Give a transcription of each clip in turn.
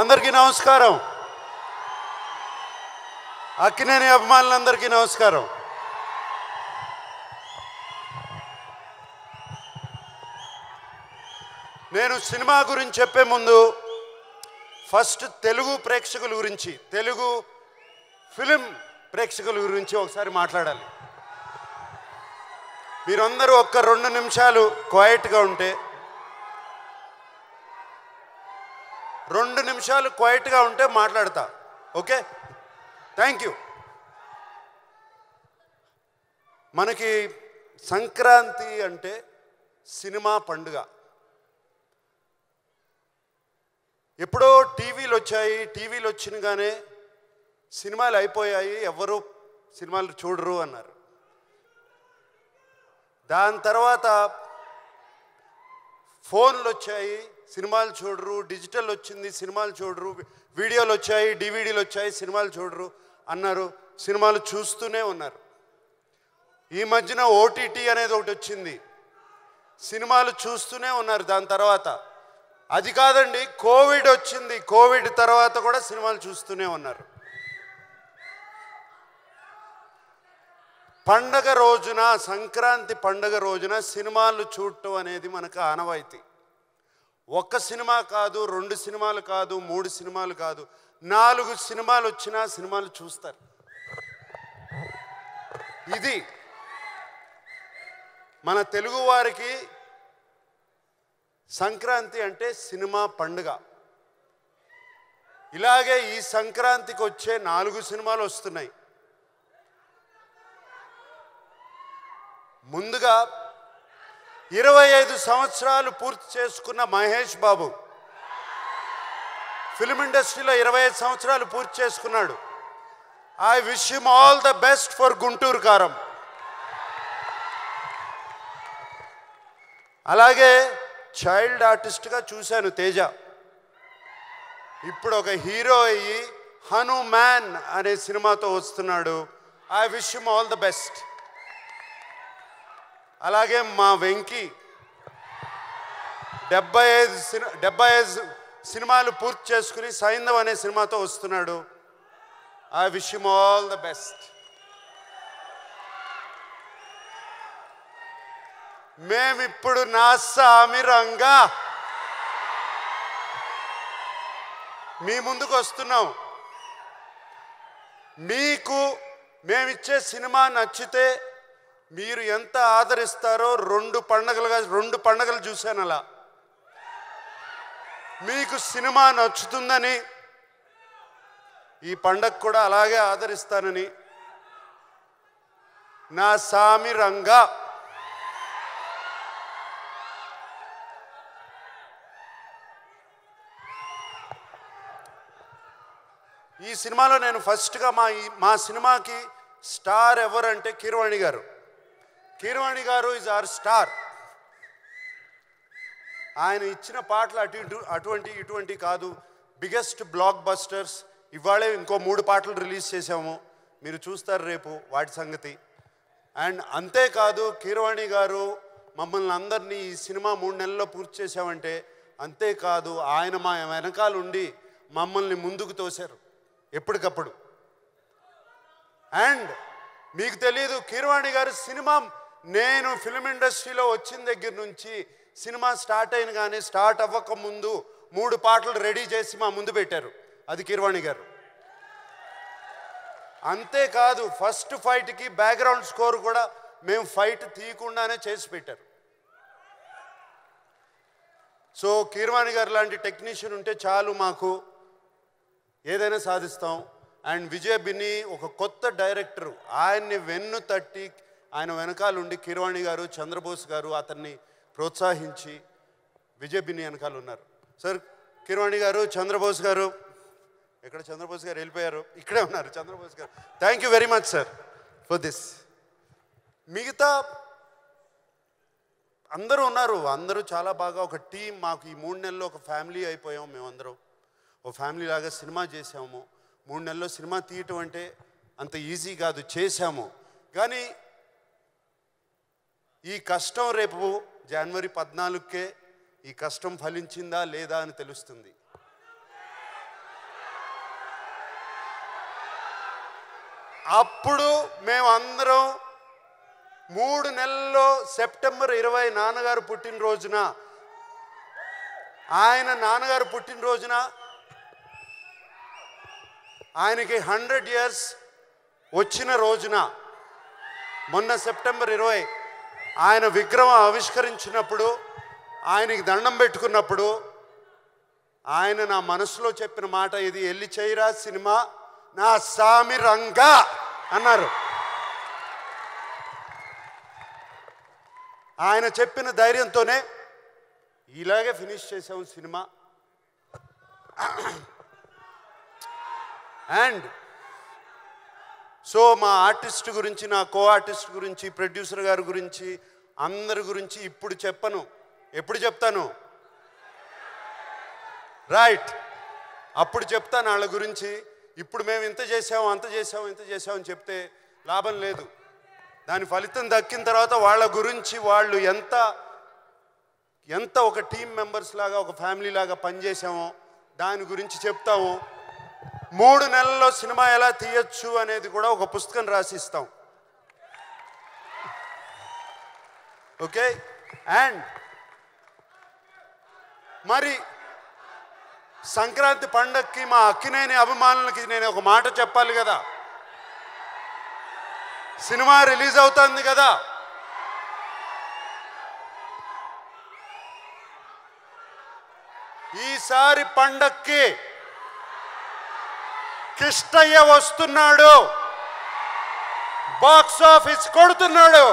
అందరికీ నమస్కారం. అక్కినేని అభిమానులందరికీ నమస్కారం. నేను సినిమా గురించి చెప్పే ముందు ఫస్ట్ తెలుగు ప్రేక్షకుల గురించి, తెలుగు ఫిలిం ప్రేక్షకుల గురించి ఒకసారి మాట్లాడాలి. మీరందరూ ఒక్క 2 నిమిషాలు క్వైట్గా ఉంటే, 2 నిమిషాలు క్వైట్గా ఉంటే మాట్లాడతా. Okay, thank you. మనకి సంక్రాంతి అంటే సినిమా పండుగ. ఎప్పుడో టీవీలు వచ్చాయి, టీవీలు వచ్చినగానే సినిమాలు అయిపోయాయి, ఎవరు సినిమాలు చూడరు అన్నారు. దాని తర్వాత ఫోన్లు వచ్చాయి, సినిమాలు చూడరు. డిజిటల్ వచ్చింది, సినిమాలు చూడరు. వీడియోలు వచ్చాయి, డివిడీలు వచ్చాయి, సినిమాలు చూడరు అన్నారు. సినిమాలు చూస్తూనే ఉన్నారు. ఈ మధ్యన ఓటీటీ అనేది ఒకటి వచ్చింది, సినిమాలు చూస్తూనే ఉన్నారు. దాని తర్వాత అది కాదండి, కోవిడ్ వచ్చింది, కోవిడ్ తర్వాత కూడా సినిమాలు చూస్తూనే ఉన్నారు. పండగ రోజున, సంక్రాంతి పండగ రోజున సినిమాలు చూడటం అనేది మనకు ఆనవాయితీ. ఒక్క సినిమా కాదు, 2 సినిమాలు కాదు, 3 సినిమాలు కాదు, 4 సినిమాలు వచ్చినా సినిమాలు చూస్తారు. ఇది మన తెలుగు వారికి సంక్రాంతి అంటే సినిమా పండుగ. ఇలాగే ఈ సంక్రాంతికి వచ్చే 4 సినిమాలు వస్తున్నాయి. ముందుగా 25 సంవత్సరాలు పూర్తి చేసుకున్న మహేష్ బాబు ఫిల్మ్ ఇండస్ట్రీలో 25 సంవత్సరాలు పూర్తి చేసుకున్నాడు. I wish him all the best for Guntur కారం. అలాగే చైల్డ్ ఆర్టిస్ట్గా చూశాను తేజ. ఇప్పుడు ఒక హీరో అయ్యి హనుమాన్ అనే సినిమాతో వస్తున్నాడు. I wish him all the best. అలాగే మా వెంకీ 75 సినిమాలు పూర్తి చేసుకుని సైంధవ్ అనే సినిమాతో వస్తున్నాడు. I wish him all the best. మేమిప్పుడు నా సామి రంగా మీ ముందుకు వస్తున్నాం. మీకు మేమిచ్చే సినిమా నచ్చితే మీరు ఎంత ఆదరిస్తారో 2 పండగలు చూశాను. అలా మీకు సినిమా నచ్చుతుందని ఈ పండగ కూడా అలాగే ఆదరిస్తానని నా సామి రంగా. ఈ సినిమాలో నేను ఫస్ట్గా మా సినిమాకి స్టార్ ఎవరంటే కీరవాణి గారు. కీరవాణి గారు ఈజ్ అవర్ స్టార్. ఆయన ఇచ్చిన పాటలు ఇటువంటి కాదు, బిగ్గెస్ట్ బ్లాక్ బస్టర్స్. ఇవాళే ఇంకో 3 పాటలు రిలీజ్ చేసాము, మీరు చూస్తారు రేపు వాటి సంగతి. అండ్ అంతేకాదు, కీరవాణి గారు మమ్మల్ని అందరినీ ఈ సినిమా 3 నెలల్లో పూర్తి చేసామంటే అంతేకాదు, ఆయన మా వెనకాల ఉండి మమ్మల్ని ముందుకు తోశారు ఎప్పటికప్పుడు. అండ్ మీకు తెలియదు, కీరవాణి గారు సినిమా, నేను ఫిల్మ్ ఇండస్ట్రీలో వచ్చిన దగ్గర నుంచి సినిమా స్టార్ట్ అయిన కానీ స్టార్ట్ అవ్వక ముందు 3 పాటలు రెడీ చేసి మా ముందు పెట్టారు. అది కీరవాణి గారు. అంతేకాదు, ఫస్ట్ ఫైట్కి బ్యాక్గ్రౌండ్ స్కోర్ కూడా మేము ఫైట్ తీయకుండానే చేసి పెట్టారు. సో కీరవాణి గారు లాంటి టెక్నీషియన్ ఉంటే చాలు, మాకు ఏదైనా సాధిస్తాం. అండ్ విజయ్ బిన్ని ఒక కొత్త డైరెక్టరు, ఆయన్ని వెన్ను తట్టి ఆయన వెనకాలండి కీరవాణి గారు, చంద్రబోస్ గారు అతన్ని ప్రోత్సహించి విజయ్ బిన్ని వెనకాల ఉన్నారు. సార్ కీరవాణి గారు, చంద్రబోస్ గారు, ఎక్కడ చంద్రబోస్ గారు వెళ్ళిపోయారు, ఇక్కడే ఉన్నారు చంద్రబోస్ గారు. Thank you very much sir for this. మిగతా అందరూ ఉన్నారు, అందరూ చాలా బాగా ఒక టీం. మాకు ఈ 3 నెలల్లో ఒక ఫ్యామిలీ అయిపోయాము. మేమందరం ఒక ఫ్యామిలీ లాగా సినిమా చేసాము. 3 నెలల్లో సినిమా తీయటం అంటే అంత ఈజీ కాదు, చేశాము. కానీ ఈ కష్టం రేపు జనవరి 14కే ఈ కష్టం ఫలించిందా లేదా అని తెలుస్తుంది. అప్పుడు మేమందరం 3 నెలల్లో సెప్టెంబర్ 20 నాన్నగారు పుట్టినరోజున నాన్నగారు పుట్టినరోజున ఆయనకి 100 years వచ్చిన రోజున మొన్న సెప్టెంబర్ 20 ఆయన విగ్రహం ఆవిష్కరించినప్పుడు ఆయనకి దండం పెట్టుకున్నప్పుడు ఆయన నా మనసులో చెప్పిన మాట ఇది, ఎల్లి చేయరా సినిమా నా సామి రంగా అన్నారు. ఆయన చెప్పిన ధైర్యంతోనే ఇలాగే ఫినిష్ చేసాము సినిమా. అండ్ సో మా ఆర్టిస్ట్ గురించి, నా కో ఆర్టిస్ట్ గురించి, ప్రొడ్యూసర్ గారి గురించి, అందరి గురించి ఇప్పుడు చెప్పను. ఎప్పుడు చెప్తాను? రైట్, అప్పుడు చెప్తాను వాళ్ళ గురించి. ఇప్పుడు మేము ఇంత చేసాము, అంత చేసాము, ఇంత చేసామని చెప్తే లాభం లేదు. దాని ఫలితం దక్కిన తర్వాత వాళ్ళ గురించి వాళ్ళు ఎంత ఒక టీం మెంబర్స్ లాగా, ఒక ఫ్యామిలీ లాగా పనిచేసామో దాని గురించి చెప్తాము. 3 నెలల్లో సినిమా ఎలా తీయచ్చు అనేది కూడా ఒక పుస్తకం రాసిస్తాం. ఓకే. అండ్ మరి సంక్రాంతి పండగకి మా అక్కినేని అభిమానులకి నేను ఒక మాట చెప్పాలి కదా. సినిమా రిలీజ్ అవుతుంది కదా. ఈసారి పండక్కి కిష్టయ్య వస్తున్నాడు, బాక్స్ ఆఫీస్ కొడుతున్నాడు.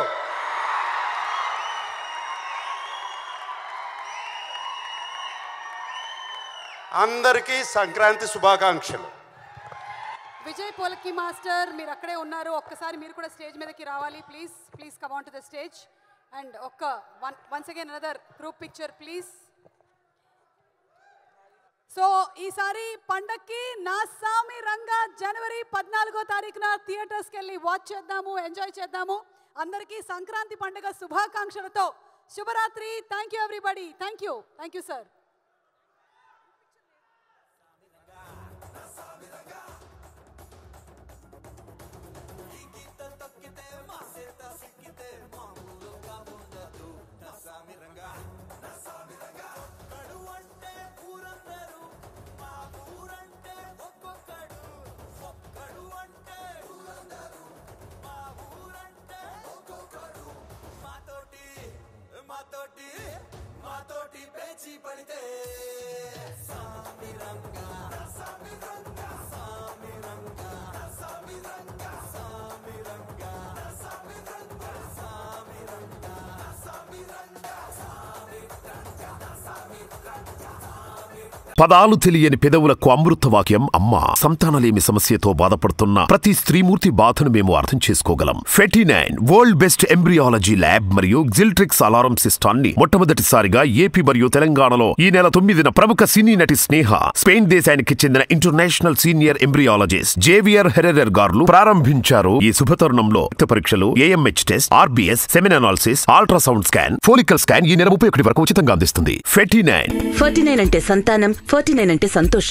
అందరికీ సంక్రాంతి శుభాకాంక్షలు. విజయ్ పోలకి మాస్టర్ మీరు అక్కడే ఉన్నారు, ఒక్కసారి మీరు కూడా స్టేజ్ మీదకి రావాలి. Please come on to the stage and once again another group picture please. So ఈసారి పండక్కి నా సామి రంగా జనవరి 14వ తారీఖున థియేటర్స్కి వెళ్ళి వాచ్ చేద్దాము, ఎంజాయ్ చేద్దాము. అందరికీ సంక్రాంతి పండుగ శుభాకాంక్షలతో శుభరాత్రి. Thank you everybody. Thank you sir. పదాలు తెలియని పెదవులకు అమృత వాక్యం అమ్మ. సంతానలేమి సమస్యతో బాధపడుతున్న ప్రతి స్త్రీమూర్తి బాధను మేము అర్థం చేసుకోగలం. Fertinine world best embryology lab మరియు జిల్ట్రిక్స్ అలారం సిస్టాన్ని మొట్టమొదటిసారిగా ఏపీ మరియు తెలంగాణలో ఈ నెల 9న ప్రముఖ సినీ నటి స్నేహ, స్పెయిన్ దేశానికి చెందిన international senior embryologist Javier Herrera గారు ప్రారంభించారు. ఈ శుభతరుణంలో రక్త పరీక్షలు, AMH test, RBS, semen analysis, ultrasound scan, follicle scan ఈ నెల 31 వరకు ఉచితంగా అందిస్తుంది. ఫెర్టినైన్ అంటే సంతానం, 49 అంటే సంతోషం.